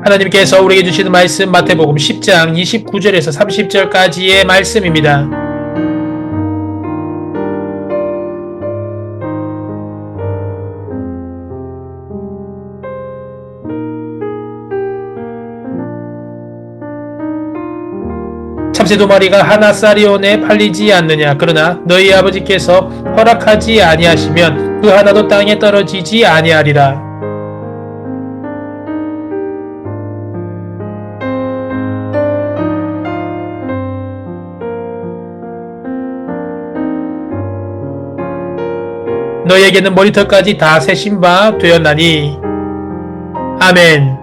하나님께서 우리에게 주시는 말씀 마태복음 10장 29절에서 30절까지의 말씀입니다. 참새 2마리가 하나 쌀이온에 팔리지 않느냐. 그러나 너희 아버지께서 허락하지 아니하시면 그 하나도 땅에 떨어지지 아니하리라. 너희에게는 머리털까지 다 세신 바 되었나니. 아멘.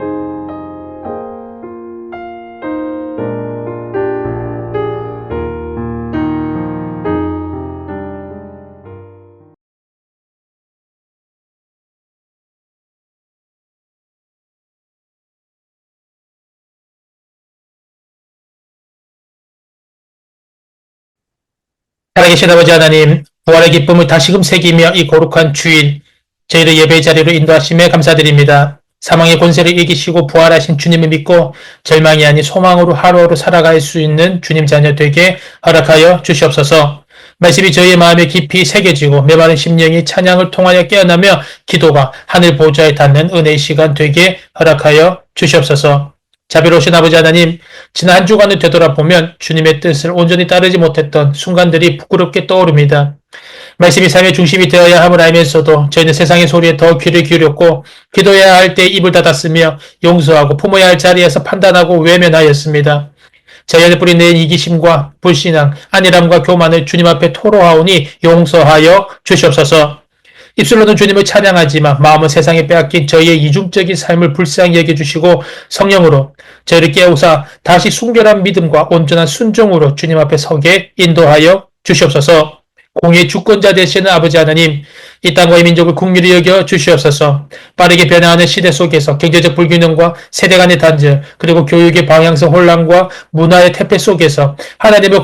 살아계신 아버지 하나님, 부활의 기쁨을 다시금 새기며 이 거룩한 주일, 저희를 예배의 자리로 인도하심에 감사드립니다. 사망의 권세를 이기시고 부활하신 주님을 믿고 절망이 아닌 소망으로 하루하루 살아갈 수 있는 주님 자녀 되게 허락하여 주시옵소서. 말씀이 저희의 마음에 깊이 새겨지고 메마른 심령이 찬양을 통하여 깨어나며 기도가 하늘 보좌에 닿는 은혜의 시간 되게 허락하여 주시옵소서. 자비로우신 아버지 하나님, 지난 한 주간을 되돌아보면 주님의 뜻을 온전히 따르지 못했던 순간들이 부끄럽게 떠오릅니다. 말씀이 삶의 중심이 되어야 함을 알면서도 저희는 세상의 소리에 더 귀를 기울였고 기도해야 할 때 입을 닫았으며 용서하고 품어야 할 자리에서 판단하고 외면하였습니다. 저희 안에 뿌리내린 이기심과 불신앙, 안일함과 교만을 주님 앞에 토로하오니 용서하여 주시옵소서. 입술로는 주님을 찬양하지만 마음은 세상에 빼앗긴 저희의 이중적인 삶을 불쌍히 여겨주시고 성령으로 저희를 깨우사 다시 순결한 믿음과 온전한 순종으로 주님 앞에 서게 인도하여 주시옵소서. 공의의 주권자 되시는 아버지 하나님, 이 땅과 이 민족을 긍휼히 여겨 주시옵소서. 빠르게 변화하는 시대 속에서 경제적 불균형과 세대 간의 단절, 그리고 교육의 방향성 혼란과 문화의 태폐 속에서 하나님을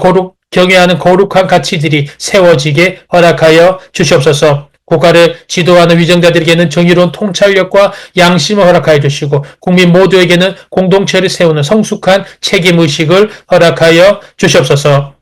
경외하는 거룩한 가치들이 세워지게 허락하여 주시옵소서. 국가를 지도하는 위정자들에게는 정의로운 통찰력과 양심을 허락하여 주시고 국민 모두에게는 공동체를 세우는 성숙한 책임의식을 허락하여 주시옵소서.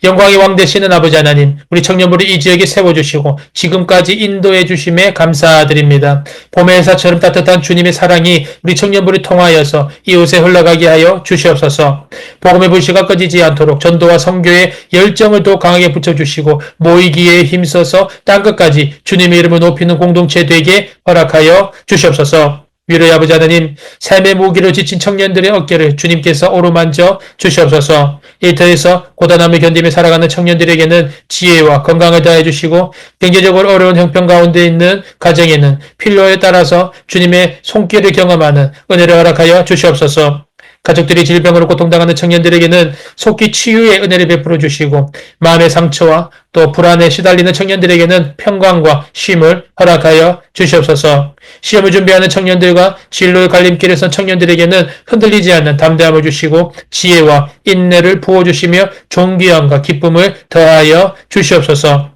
영광의 왕 되시는 아버지 하나님, 우리 청년부를 이 지역에 세워주시고 지금까지 인도해 주심에 감사드립니다. 봄의 햇살처럼 따뜻한 주님의 사랑이 우리 청년부를 통하여서 이웃에 흘러가게 하여 주시옵소서. 복음의 불씨가 꺼지지 않도록 전도와 선교의 열정을 더 강하게 붙여주시고 모이기에 힘써서 땅끝까지 주님의 이름을 높이는 공동체 되게 허락하여 주시옵소서. 위로의 아버지 하나님, 삶의 무기로 지친 청년들의 어깨를 주님께서 오르만져 주시옵소서. 일터에서 고단함을 견디며 살아가는 청년들에게는 지혜와 건강을 더해 주시고 경제적으로 어려운 형편 가운데 있는 가정에는 필요에 따라서 주님의 손길을 경험하는 은혜를 허락하여 주시옵소서. 가족들이 질병으로 고통당하는 청년들에게는 속히 치유의 은혜를 베풀어 주시고 마음의 상처와 또 불안에 시달리는 청년들에게는 평강과 쉼을 허락하여 주시옵소서. 시험을 준비하는 청년들과 진로의 갈림길에 선 청년들에게는 흔들리지 않는 담대함을 주시고 지혜와 인내를 부어주시며 존귀함과 기쁨을 더하여 주시옵소서.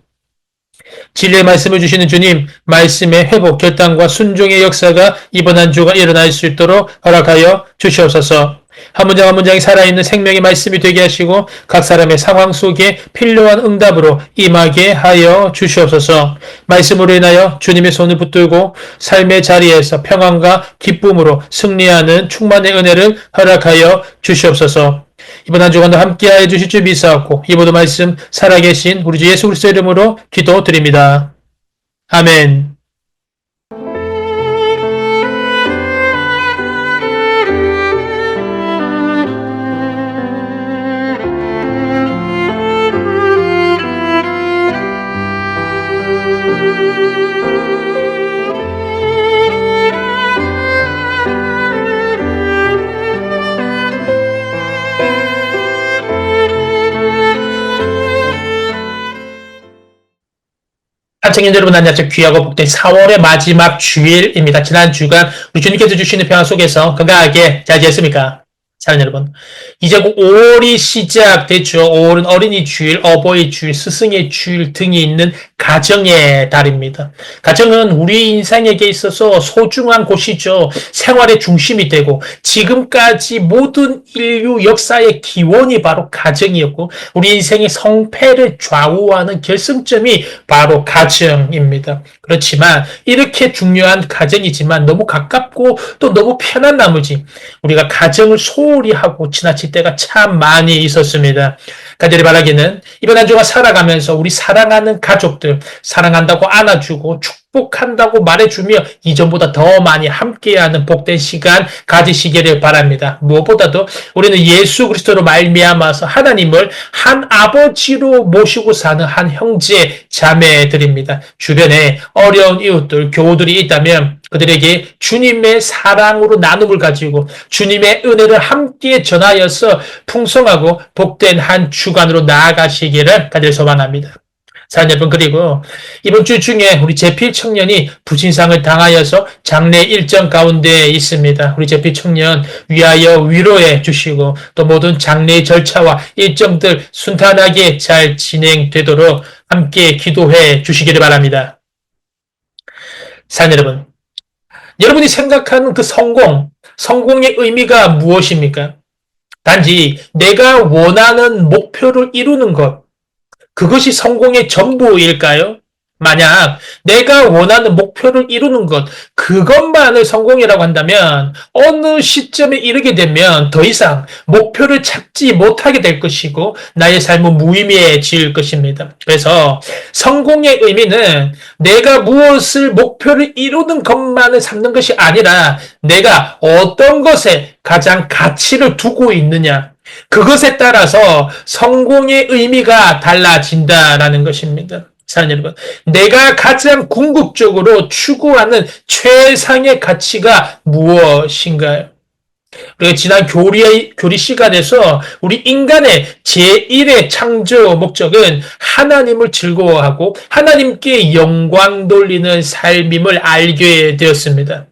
진리의 말씀을 주시는 주님, 말씀의 회복, 결단과 순종의 역사가 이번 한 주가 일어날 수 있도록 허락하여 주시옵소서. 한 문장 한 문장이 살아있는 생명의 말씀이 되게 하시고 각 사람의 상황 속에 필요한 응답으로 임하게 하여 주시옵소서. 말씀으로 인하여 주님의 손을 붙들고 삶의 자리에서 평안과 기쁨으로 승리하는 충만의 은혜를 허락하여 주시옵소서. 이번 한 주간도 함께하여 주실 줄 믿사옵고 이 모든 말씀 살아계신 우리 주 예수 그리스도 이름으로 기도드립니다. 아멘. 청년 여러분 안녕하세요. 귀하고 복된 4월의 마지막 주일입니다. 지난 주간 우리 주님께서 주시는 평화 속에서 건강하게 잘 지냈습니까? 사랑하는 여러분, 이제 곧 5월이 시작됐죠. 5월은 어린이 주일, 어버이 주일, 스승의 주일 등이 있는 가정의 달입니다. 가정은 우리 인생에게 있어서 소중한 곳이죠. 생활의 중심이 되고 지금까지 모든 인류 역사의 기원이 바로 가정이었고 우리 인생의 성패를 좌우하는 결승점이 바로 가정입니다. 그렇지만 이렇게 중요한 가정이지만 너무 가깝고 또 너무 편한 나머지 우리가 가정을 소홀히 하고 지나칠 때가 참 많이 있었습니다. 간절히 바라기는 이번 한 주간 살아가면서 우리 사랑하는 가족들 사랑한다고 안아주고 축복한다고 말해주며 이전보다 더 많이 함께하는 복된 시간 가지시기를 바랍니다. 무엇보다도 우리는 예수 그리스도로 말미암아서 하나님을 한 아버지로 모시고 사는 한 형제 자매들입니다. 주변에 어려운 이웃들, 교우들이 있다면 그들에게 주님의 사랑으로 나눔을 가지고 주님의 은혜를 함께 전하여서 풍성하고 복된 한 주간으로 나아가시기를 간절히 소망합니다. 사랑하는 여러분, 그리고 이번 주 중에 우리 재필 청년이 부친상을 당하여서 장례 일정 가운데 있습니다. 우리 재필 청년 위하여 위로해 주시고 또 모든 장례 절차와 일정들 순탄하게 잘 진행되도록 함께 기도해 주시기를 바랍니다. 사랑하는 여러분, 여러분이 생각하는 그 성공의 의미가 무엇입니까? 단지 내가 원하는 목표를 이루는 것, 그것이 성공의 전부일까요? 만약 내가 원하는 목표를 이루는 것, 그것만을 성공이라고 한다면 어느 시점에 이르게 되면 더 이상 목표를 찾지 못하게 될 것이고 나의 삶은 무의미해질 것입니다. 그래서 성공의 의미는 내가 무엇을 목표를 이루는 것만을 삼는 것이 아니라 내가 어떤 것에 가장 가치를 두고 있느냐, 그것에 따라서 성공의 의미가 달라진다라는 것입니다. 사랑하는 여러분, 내가 가장 궁극적으로 추구하는 최상의 가치가 무엇인가요? 우리가 지난 교리 시간에서 우리 인간의 제1의 창조 목적은 하나님을 즐거워하고 하나님께 영광 돌리는 삶임을 알게 되었습니다.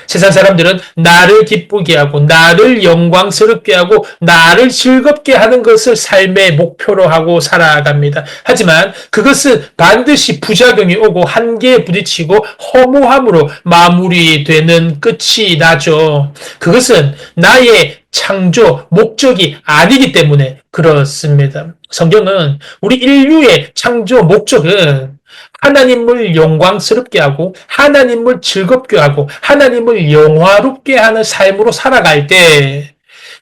세상 사람들은 나를 기쁘게 하고 나를 영광스럽게 하고 나를 즐겁게 하는 것을 삶의 목표로 하고 살아갑니다. 하지만 그것은 반드시 부작용이 오고 한계에 부딪히고 허무함으로 마무리되는 끝이 나죠. 그것은 나의 창조 목적이 아니기 때문에 그렇습니다. 성경은 우리 인류의 창조 목적은 하나님을 영광스럽게 하고 하나님을 즐겁게 하고 하나님을 영화롭게 하는 삶으로 살아갈 때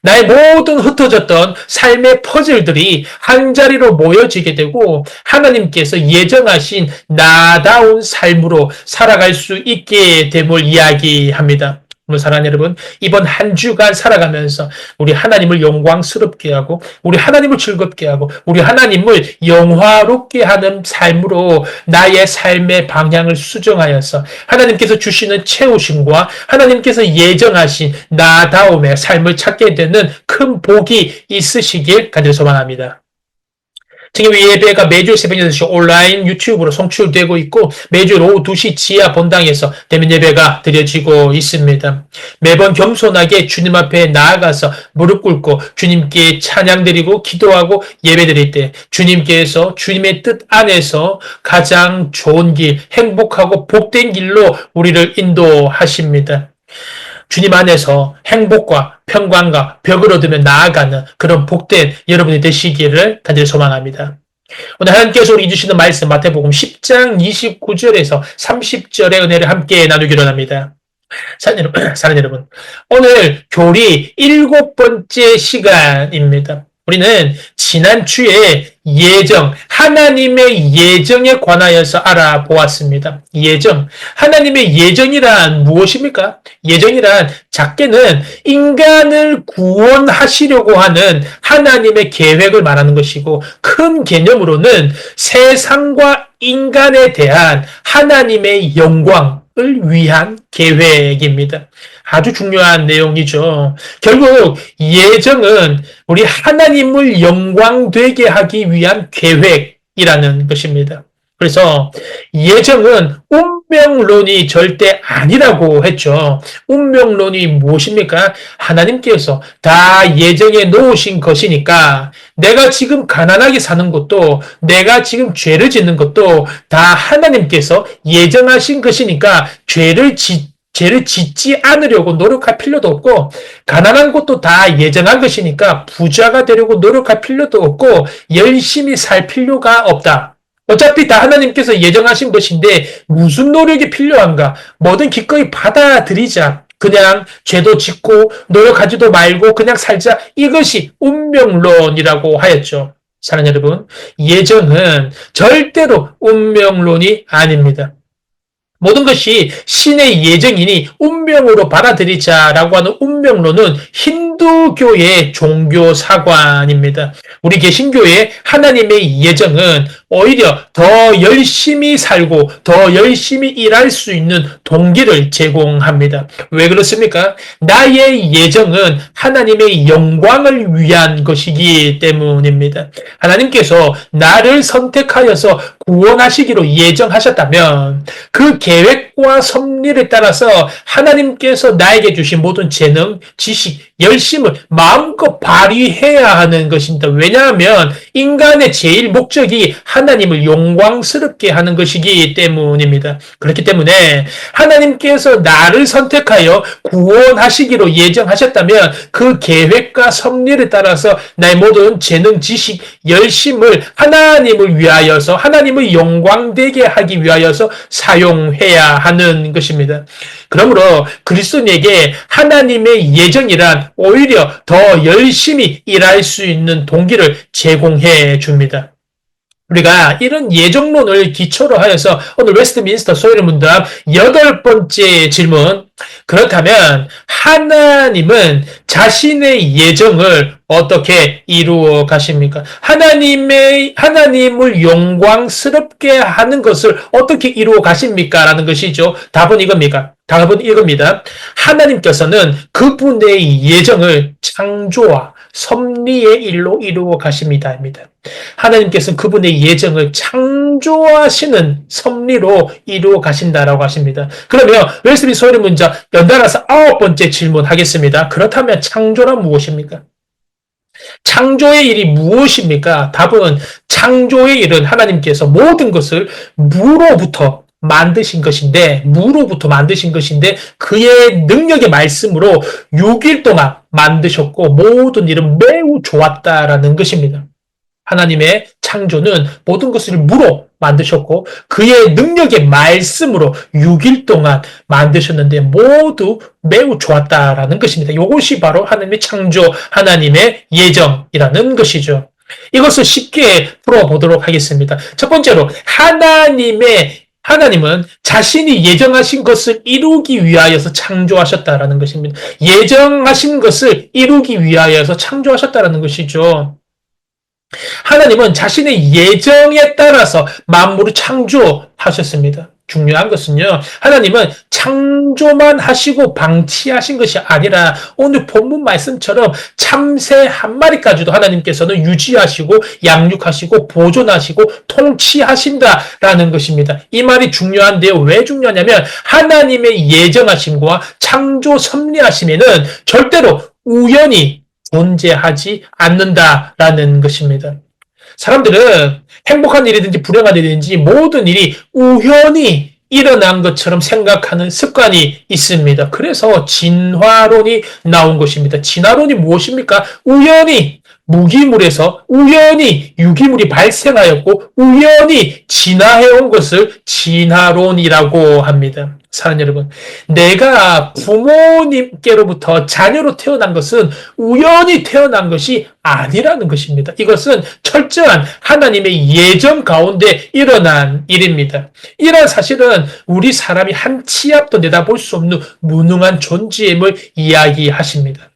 나의 모든 흩어졌던 삶의 퍼즐들이 한자리로 모여지게 되고 하나님께서 예정하신 나다운 삶으로 살아갈 수 있게 됨을 이야기합니다. 사랑하는 여러분, 이번 한 주간 살아가면서 우리 하나님을 영광스럽게 하고 우리 하나님을 즐겁게 하고 우리 하나님을 영화롭게 하는 삶으로 나의 삶의 방향을 수정하여서 하나님께서 주시는 채우심과 하나님께서 예정하신 나다움의 삶을 찾게 되는 큰 복이 있으시길 간절히 소망합니다. 지금 이 예배가 매주 새벽 8시 온라인 유튜브로 송출되고 있고 매주 오후 2시 지하 본당에서 대면 예배가 드려지고 있습니다. 매번 겸손하게 주님 앞에 나아가서 무릎 꿇고 주님께 찬양드리고 기도하고 예배드릴 때 주님께서 주님의 뜻 안에서 가장 좋은 길, 행복하고 복된 길로 우리를 인도하십니다. 주님 안에서 행복과 평강과 벽을 얻으며 나아가는 그런 복된 여러분이 되시기를 간절히 소망합니다. 오늘 하나님께서 우리 주시는 말씀 마태복음 10장 29절에서 30절의 은혜를 함께 나누기로 합니다. 사랑하는 여러분, 오늘 교리 7번째 시간입니다. 우리는 지난주에 하나님의 예정에 관하여서 알아보았습니다. 하나님의 예정이란 무엇입니까? 예정이란 작게는 인간을 구원하시려고 하는 하나님의 계획을 말하는 것이고 큰 개념으로는 세상과 인간에 대한 하나님의 영광을 위한 계획입니다. 아주 중요한 내용이죠. 결국 예정은 우리 하나님을 영광되게 하기 위한 계획이라는 것입니다. 그래서 예정은 운명론이 절대 아니라고 했죠. 운명론이 무엇입니까? 하나님께서 다 예정해 놓으신 것이니까 내가 지금 가난하게 사는 것도 내가 지금 죄를 짓는 것도 다 하나님께서 예정하신 것이니까 죄를 짓지 않으려고 노력할 필요도 없고 가난한 것도 다 예정한 것이니까 부자가 되려고 노력할 필요도 없고 열심히 살 필요가 없다. 어차피 다 하나님께서 예정하신 것인데 무슨 노력이 필요한가? 뭐든 기꺼이 받아들이자. 그냥 죄도 짓고 노력하지도 말고 그냥 살자. 이것이 운명론이라고 하였죠. 사랑하는 여러분, 예정은 절대로 운명론이 아닙니다. 모든 것이 신의 예정이니 운명으로 받아들이자라고 하는 운명론은 힌두교의 종교 사관입니다. 우리 개신교의 하나님의 예정은 오히려 더 열심히 살고 더 열심히 일할 수 있는 동기를 제공합니다. 왜 그렇습니까? 나의 예정은 하나님의 영광을 위한 것이기 때문입니다. 하나님께서 나를 선택하여서 구원하시기로 예정하셨다면 그 계획과 섭리를 따라서 하나님께서 나에게 주신 모든 재능, 지식, 열심을 마음껏 발휘해야 하는 것입니다. 왜냐하면 인간의 제일 목적이 하나님을 영광스럽게 하는 것이기 때문입니다. 그렇기 때문에 하나님께서 나를 선택하여 구원하시기로 예정하셨다면 그 계획과 섭리를 따라서 나의 모든 재능, 지식, 열심을 하나님을 위하여서 하나님을 영광되게 하기 위하여서 사용해야 하는 것입니다. 그러므로 그리스도인에게 하나님의 예정이란 오히려 더 열심히 일할 수 있는 동기를 제공해 줍니다. 우리가 이런 예정론을 기초로 하여서 오늘 웨스트민스터 소요리 문답 8번째 질문. 그렇다면 하나님은 자신의 예정을 어떻게 이루어 가십니까? 하나님을 영광스럽게 하는 것을 어떻게 이루어 가십니까? 라는 것이죠. 답은 이겁니까? 답은 이겁니다. 하나님께서는 그분의 예정을 창조와 섭리의 일로 이루어 가십니다. 하나님께서는 그분의 예정을 창조하시는 섭리로 이루어 가신다라고 하십니다. 그러면 웨슬리 소리 문자 연달아서 9번째 질문하겠습니다. 그렇다면 창조란 무엇입니까? 창조의 일이 무엇입니까? 답은 창조의 일은 하나님께서 모든 것을 무로부터 만드신 것인데 그의 능력의 말씀으로 6일 동안 만드셨고 모든 일은 매우 좋았다라는 것입니다. 하나님의 창조는 모든 것을 무로 만드셨고 그의 능력의 말씀으로 6일 동안 만드셨는데 모두 매우 좋았다라는 것입니다. 이것이 바로 하나님의 창조, 하나님의 예정이라는 것이죠. 이것을 쉽게 풀어보도록 하겠습니다. 첫 번째로 하나님은 자신이 예정하신 것을 이루기 위하여서 창조하셨다라는 것입니다. 예정하신 것을 이루기 위하여서 창조하셨다라는 것이죠. 하나님은 자신의 예정에 따라서 만물을 창조하셨습니다. 중요한 것은요, 하나님은 창조만 하시고 방치하신 것이 아니라 오늘 본문 말씀처럼 참새 한 마리까지도 하나님께서는 유지하시고 양육하시고 보존하시고 통치하신다라는 것입니다. 이 말이 중요한데요. 왜 중요하냐면 하나님의 예정하심과 창조 섭리하심에는 절대로 우연이 존재하지 않는다라는 것입니다. 사람들은 행복한 일이든지 불행한 일이든지 모든 일이 우연히 일어난 것처럼 생각하는 습관이 있습니다. 그래서 진화론이 나온 것입니다. 진화론이 무엇입니까? 우연히 무기물에서 우연히 유기물이 발생하였고 우연히 진화해온 것을 진화론이라고 합니다. 사랑하는 여러분, 내가 부모님께로부터 자녀로 태어난 것은 우연히 태어난 것이 아니라는 것입니다. 이것은 철저한 하나님의 예정 가운데 일어난 일입니다. 이런 사실은 우리 사람이 한 치 앞도 내다볼 수 없는 무능한 존재임을 이야기하십니다.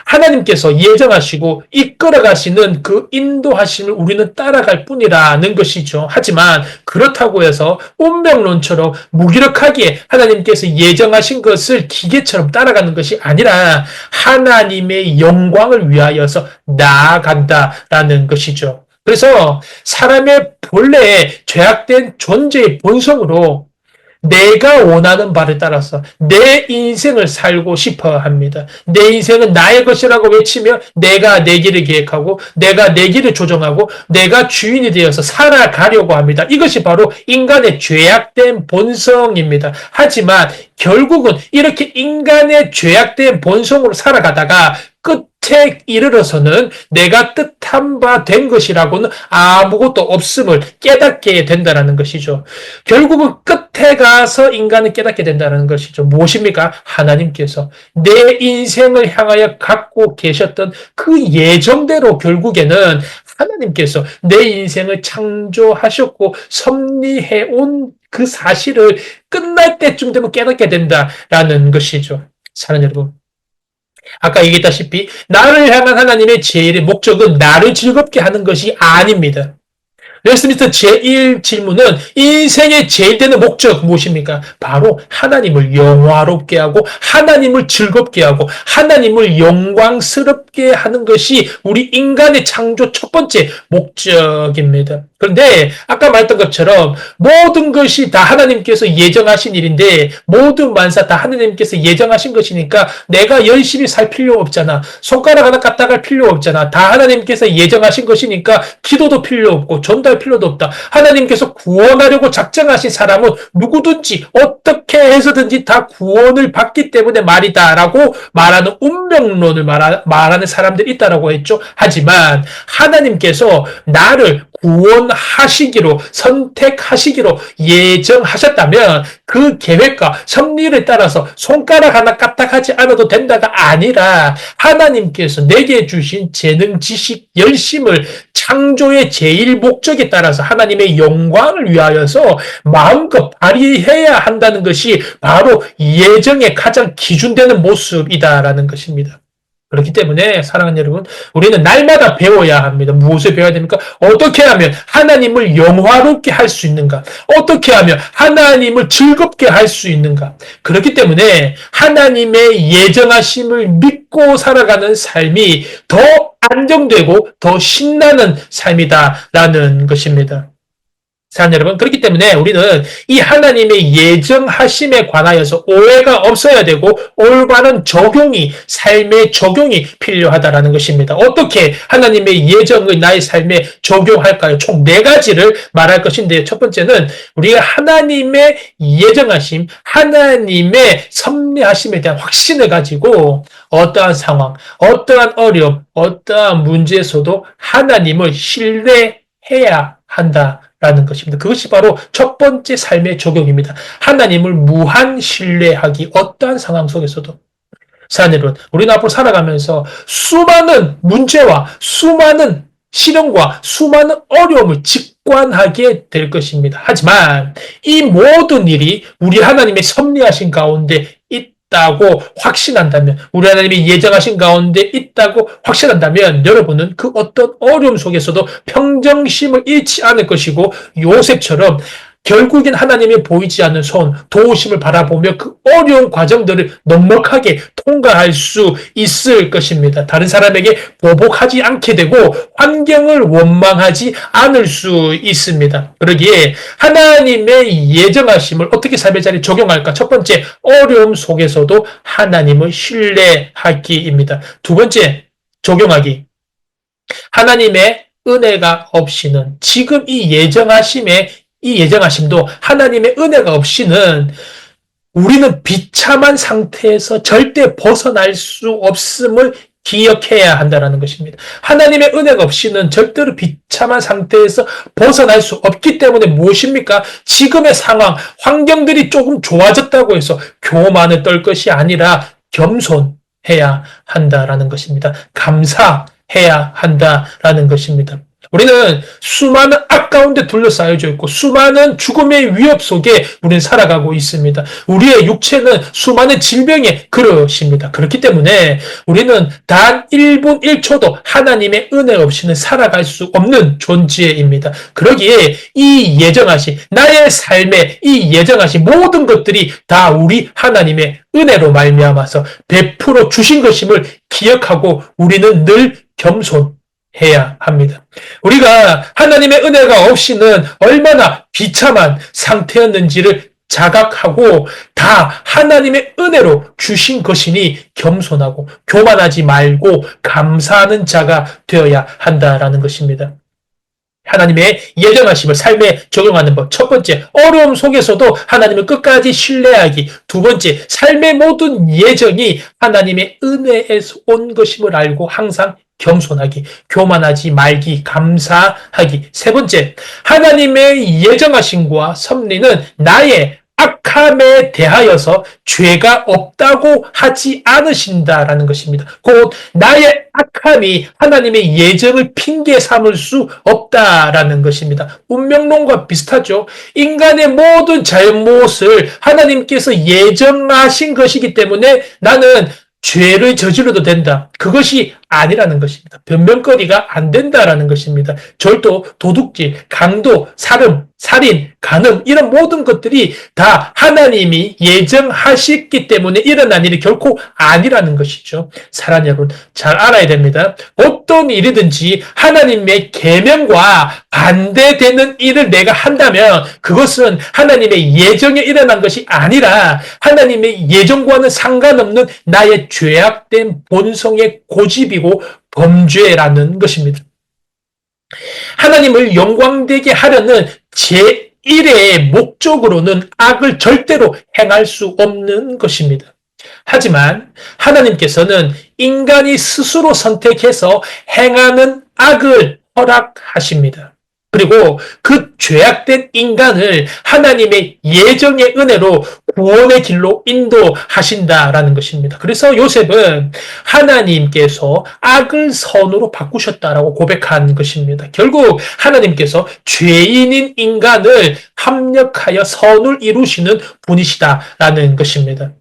하나님께서 예정하시고 이끌어가시는 그 인도하심을 우리는 따라갈 뿐이라는 것이죠. 하지만 그렇다고 해서 운명론처럼 무기력하게 하나님께서 예정하신 것을 기계처럼 따라가는 것이 아니라 하나님의 영광을 위하여서 나아간다라는 것이죠. 그래서 사람의 본래의 죄악된 존재의 본성으로 내가 원하는 바를 따라서 내 인생을 살고 싶어 합니다. 내 인생은 나의 것이라고 외치며 내가 내 길을 계획하고 내가 내 길을 조정하고 내가 주인이 되어서 살아가려고 합니다. 이것이 바로 인간의 죄악된 본성입니다. 하지만 결국은 이렇게 인간의 죄악된 본성으로 살아가다가 끝에 이르러서는 내가 뜻한 바 된 것이라고는 아무것도 없음을 깨닫게 된다는 것이죠. 결국은 끝에 가서 인간은 깨닫게 된다는 것이죠. 무엇입니까? 하나님께서 내 인생을 향하여 갖고 계셨던 그 예정대로 결국에는 하나님께서 내 인생을 창조하셨고 섭리해온 그 사실을 끝날 때쯤 되면 깨닫게 된다라는 것이죠. 사랑하는 여러분, 아까 얘기했다시피 나를 향한 하나님의 제일의 목적은 나를 즐겁게 하는 것이 아닙니다. 웨스트민스터 제1 질문은 인생의 제일 되는 목적 무엇입니까? 바로 하나님을 영화롭게 하고 하나님을 즐겁게 하고 하나님을 영광스럽게 하는 것이 우리 인간의 창조 첫 번째 목적입니다. 그런데 아까 말했던 것처럼 모든 것이 다 하나님께서 예정하신 일인데 모든 만사 다 하나님께서 예정하신 것이니까 내가 열심히 살 필요 없잖아. 손가락 하나 까딱할 필요 없잖아. 다 하나님께서 예정하신 것이니까 기도도 필요 없고 전도할 필요도 없다. 하나님께서 구원하려고 작정하신 사람은 누구든지 어떻게 해서든지 다 구원을 받기 때문에 말이다 라고 말하는 운명론을 말하는 사람들이 있다라고 했죠. 하지만 하나님께서 나를 구원하시기로 선택하시기로 예정하셨다면 그 계획과 섭리를 따라서 손가락 하나 까딱하지 않아도 된다가 아니라 하나님께서 내게 주신 재능, 지식, 열심을 창조의 제일 목적에 따라서 하나님의 영광을 위하여서 마음껏 발휘해야 한다는 것이 바로 예정의 가장 기준되는 모습이다라는 것입니다. 그렇기 때문에 사랑하는 여러분, 우리는 날마다 배워야 합니다. 무엇을 배워야 됩니까? 어떻게 하면 하나님을 영화롭게 할 수 있는가? 어떻게 하면 하나님을 즐겁게 할 수 있는가? 그렇기 때문에 하나님의 예정하심을 믿고 살아가는 삶이 더 안정되고 더 신나는 삶이다라는 것입니다. 사랑하는 여러분, 그렇기 때문에 우리는 이 하나님의 예정하심에 관하여서 오해가 없어야 되고 올바른 적용이, 삶의 적용이 필요하다라는 것입니다. 어떻게 하나님의 예정을 나의 삶에 적용할까요? 총 4가지를 말할 것인데 첫 번째는 우리가 하나님의 예정하심, 하나님의 섭리하심에 대한 확신을 가지고 어떠한 상황, 어떠한 어려움, 어떠한 문제에서도 하나님을 신뢰해야 한다라는 것입니다. 그것이 바로 첫 번째 삶의 적용입니다. 하나님을 무한 신뢰하기, 어떠한 상황 속에서도. 사랑하는 여러분, 우리는 앞으로 살아가면서 수많은 문제와 수많은 시련과 수많은 어려움을 직관하게 될 것입니다. 하지만 이 모든 일이 우리 하나님의 섭리하신 가운데 있다고 확신한다면, 우리 하나님이 예정하신 가운데 있다고 확신한다면 여러분은 그 어떤 어려움 속에서도 평정심을 잃지 않을 것이고 요셉처럼 결국엔 하나님이 보이지 않는 손, 도우심을 바라보며 그 어려운 과정들을 넉넉하게 통과할 수 있을 것입니다. 다른 사람에게 보복하지 않게 되고 환경을 원망하지 않을 수 있습니다. 그러기에 하나님의 예정하심을 어떻게 삶의 자리에 적용할까? 첫 번째, 어려움 속에서도 하나님을 신뢰하기입니다. 두 번째, 적용하기. 하나님의 은혜가 없이는 지금 이 예정하심도 하나님의 은혜가 없이는 우리는 비참한 상태에서 절대 벗어날 수 없음을 기억해야 한다는 것입니다. 하나님의 은혜가 없이는 절대로 비참한 상태에서 벗어날 수 없기 때문에 무엇입니까? 지금의 상황, 환경들이 조금 좋아졌다고 해서 교만을 떨 것이 아니라 겸손해야 한다는 것입니다. 감사해야 한다는 것입니다. 우리는 수많은 악 가운데 둘러싸여져 있고 수많은 죽음의 위협 속에 우리는 살아가고 있습니다. 우리의 육체는 수많은 질병의 그릇입니다. 그렇기 때문에 우리는 단 1분 1초도 하나님의 은혜 없이는 살아갈 수 없는 존재입니다. 그러기에 이 예정하신, 나의 삶에 이 예정하신 모든 것들이 다 우리 하나님의 은혜로 말미암아서 베풀어 주신 것임을 기억하고 우리는 늘 겸손해야 합니다. 우리가 하나님의 은혜가 없이는 얼마나 비참한 상태였는지를 자각하고 다 하나님의 은혜로 주신 것이니 겸손하고 교만하지 말고 감사하는 자가 되어야 한다라는 것입니다. 하나님의 예정하심을 삶에 적용하는 법. 첫 번째, 어려움 속에서도 하나님을 끝까지 신뢰하기. 두 번째, 삶의 모든 예정이 하나님의 은혜에서 온 것임을 알고 항상 겸손하기, 교만하지 말기, 감사하기. 세 번째, 하나님의 예정하심과 섭리는 나의 악함에 대하여서 죄가 없다고 하지 않으신다라는 것입니다. 곧 나의 악함이 하나님의 예정을 핑계 삼을 수 없다라는 것입니다. 운명론과 비슷하죠. 인간의 모든 잘못을 하나님께서 예정하신 것이기 때문에 나는 죄를 저질러도 된다. 그것이 아니라는 것입니다. 변명거리가 안 된다라는 것입니다. 절도, 도둑질, 강도, 살인, 간음 이런 모든 것들이 다 하나님이 예정하셨기 때문에 일어난 일이 결코 아니라는 것이죠. 사랑하는 여러분 잘 알아야 됩니다. 어떤 일이든지 하나님의 계명과 반대되는 일을 내가 한다면 그것은 하나님의 예정에 일어난 것이 아니라 하나님의 예정과는 상관없는 나의 죄악된 본성의 고집이고 범죄라는 것입니다. 하나님을 영광되게 하려는 제1의 목적으로는 악을 절대로 행할 수 없는 것입니다. 하지만 하나님께서는 인간이 스스로 선택해서 행하는 악을 허락하십니다. 그리고 그 죄악된 인간을 하나님의 예정의 은혜로 구원의 길로 인도하신다라는 것입니다. 그래서 요셉은 하나님께서 악을 선으로 바꾸셨다라고 고백한 것입니다. 결국 하나님께서 죄인인 인간을 합력하여 선을 이루시는 분이시다라는 것입니다.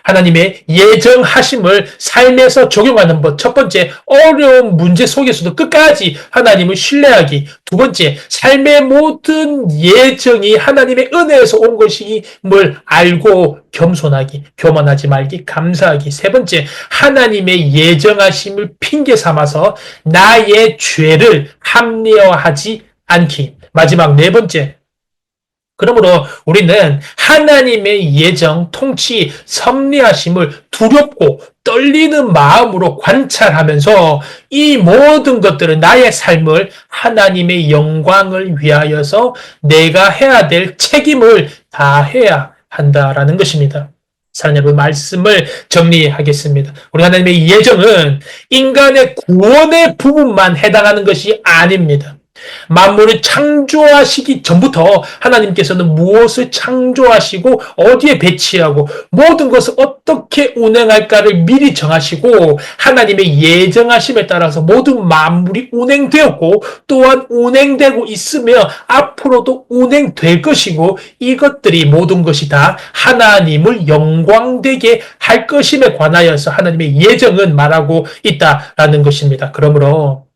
하나님의 예정하심을 삶에서 적용하는 것. 첫 번째, 어려운 문제 속에서도 끝까지 하나님을 신뢰하기. 두 번째, 삶의 모든 예정이 하나님의 은혜에서 온 것임을 알고 겸손하기, 교만하지 말기, 감사하기. 세 번째, 하나님의 예정하심을 핑계 삼아서 나의 죄를 합리화하지 않기. 마지막 네 번째, 그러므로 우리는 하나님의 예정, 통치, 섭리하심을 두렵고 떨리는 마음으로 관찰하면서 이 모든 것들은 나의 삶을 하나님의 영광을 위하여서 내가 해야 될 책임을 다해야 한다라는 것입니다. 사랑하는 여러분, 말씀을 정리하겠습니다. 우리 하나님의 예정은 인간의 구원의 부분만 해당하는 것이 아닙니다. 만물을 창조하시기 전부터 하나님께서는 무엇을 창조하시고 어디에 배치하고 모든 것을 어떻게 운행할까를 미리 정하시고 하나님의 예정하심에 따라서 모든 만물이 운행되었고 또한 운행되고 있으며 앞으로도 운행될 것이고 이것들이 모든 것이 다 하나님을 영광되게 할 것임에 관하여서 하나님의 예정은 말하고 있다라는 것입니다. 그러므로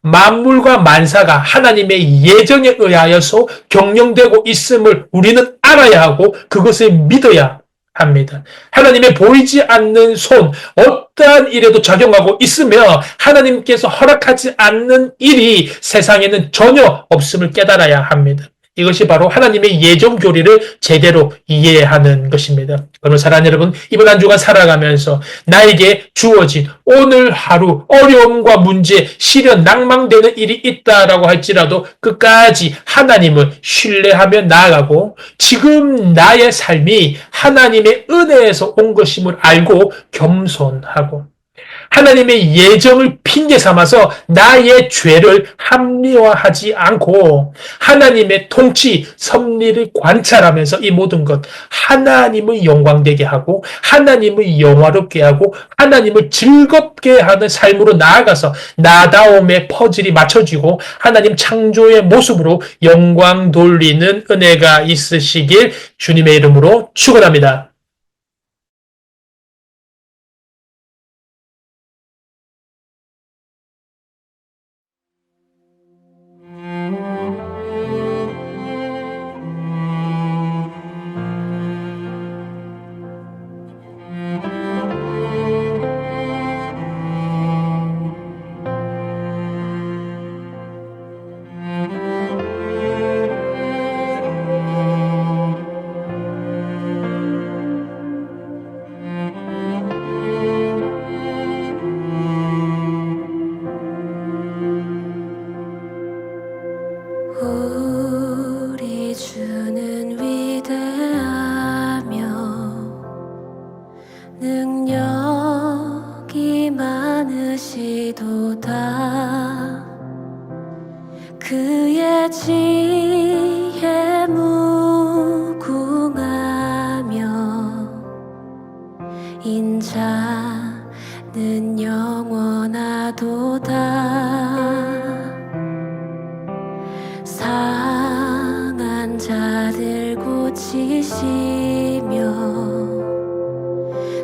만물과 만사가 하나님의 예정에 의하여서 경영되고 있음을 우리는 알아야 하고 그것을 믿어야 합니다. 하나님의 보이지 않는 손, 어떠한 일에도 작용하고 있으며 하나님께서 허락하지 않는 일이 세상에는 전혀 없음을 깨달아야 합니다. 이것이 바로 하나님의 예정 교리를 제대로 이해하는 것입니다. 그러면 사랑하는 여러분, 이번 한 주간 살아가면서 나에게 주어진 오늘 하루 어려움과 문제, 시련, 낭망되는 일이 있다라고 할지라도 끝까지 하나님을 신뢰하며 나아가고 지금 나의 삶이 하나님의 은혜에서 온 것임을 알고 겸손하고 하나님의 예정을 핑계 삼아서 나의 죄를 합리화하지 않고 하나님의 통치, 섭리를 관찰하면서 이 모든 것 하나님을 영광되게 하고 하나님을 영화롭게 하고 하나님을 즐겁게 하는 삶으로 나아가서 나다움의 퍼즐이 맞춰지고 하나님 창조의 모습으로 영광 돌리는 은혜가 있으시길 주님의 이름으로 축원합니다. 붙이시며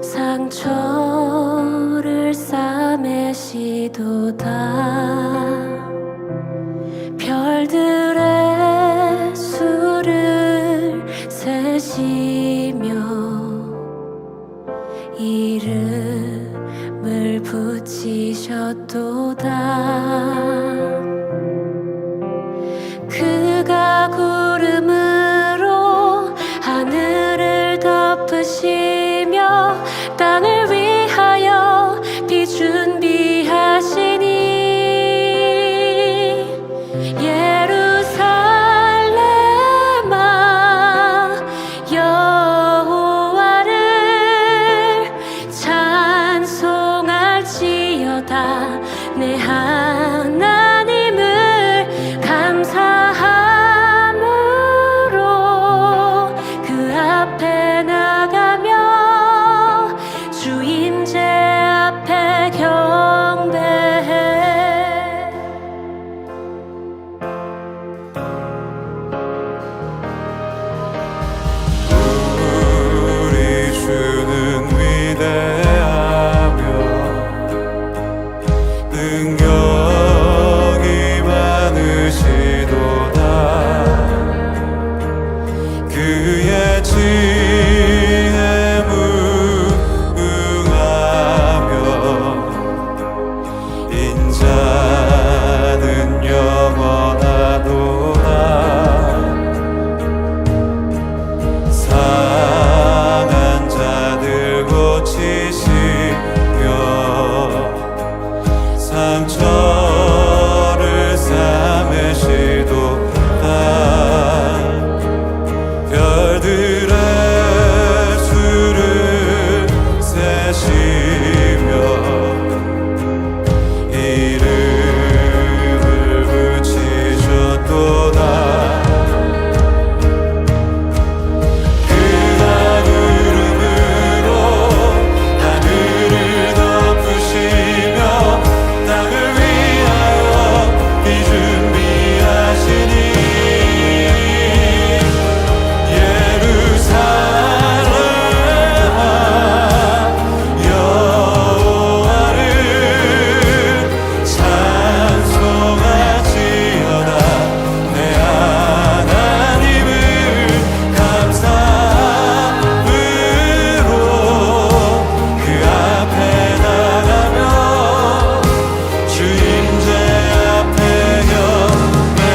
상처를 싸매시도다. 별들의 수를 세시며 이름을 붙이셨도다. 그가 구름으로 하늘을 덮으시며 땅을 위하여 비 준비하시니 예루살렘아 여호와를 찬송할지어다. 내 하나님을 감사함으로 그 앞에 나가며 주 임재 앞에 경배해. 우리 주는 위대하며 능력이 많으시도다. 그의 지혜에 무궁하며 인자는 영원하도다. 상한 자들 고치시며 상처를 싸매시도다. 별들의 수를 세시며 이름을 붙이셨도다. 그가 구름으로 하늘을 덮으시며 땅을 위하여 비 준비하시니 예루살렘아 여호와를 찬송할지어다. 내 하나님을 감사함으로 그 앞에 나가며 주 임재 앞에 경배해.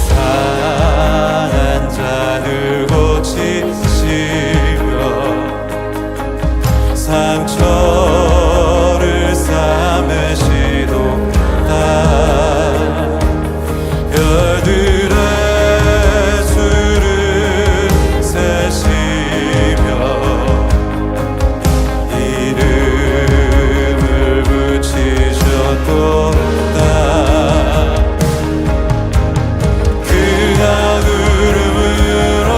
상한 자들 고치시며 상처를 싸매시도다. 별들의 수를 세시며 이름을 붙이셨도다. 그가 구름으로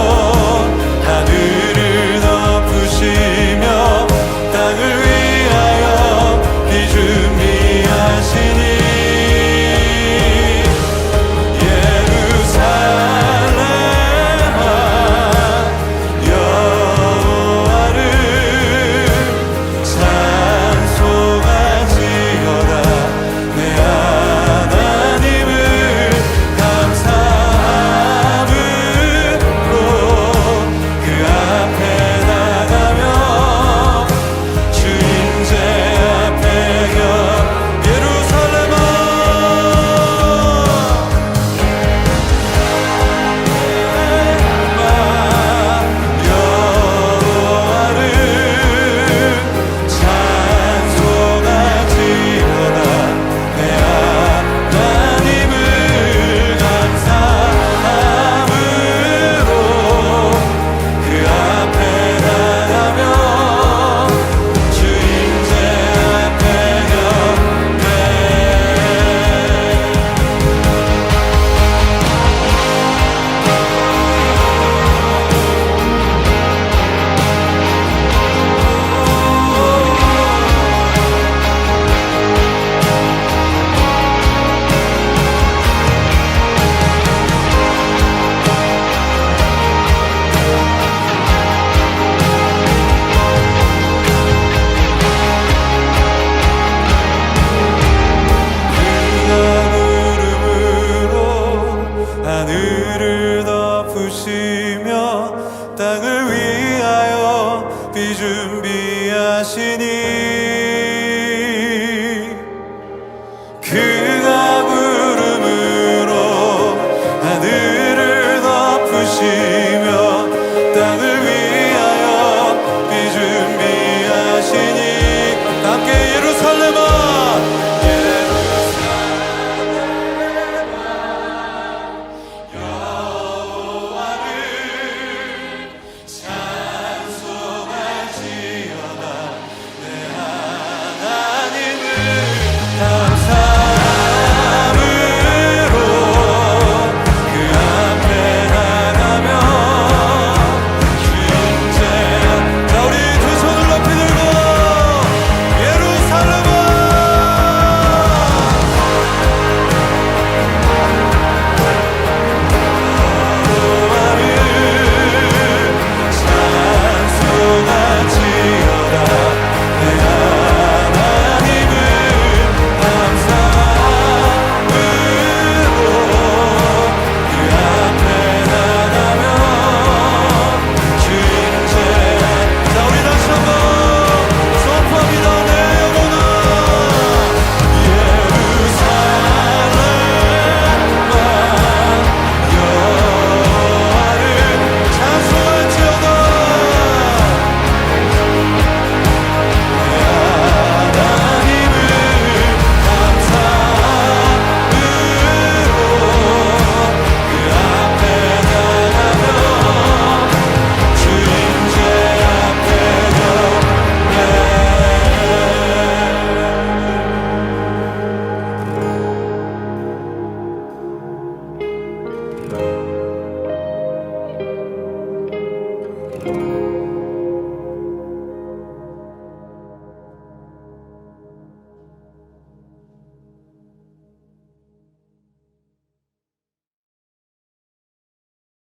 주시며 땅을 위하여 비 준비하시니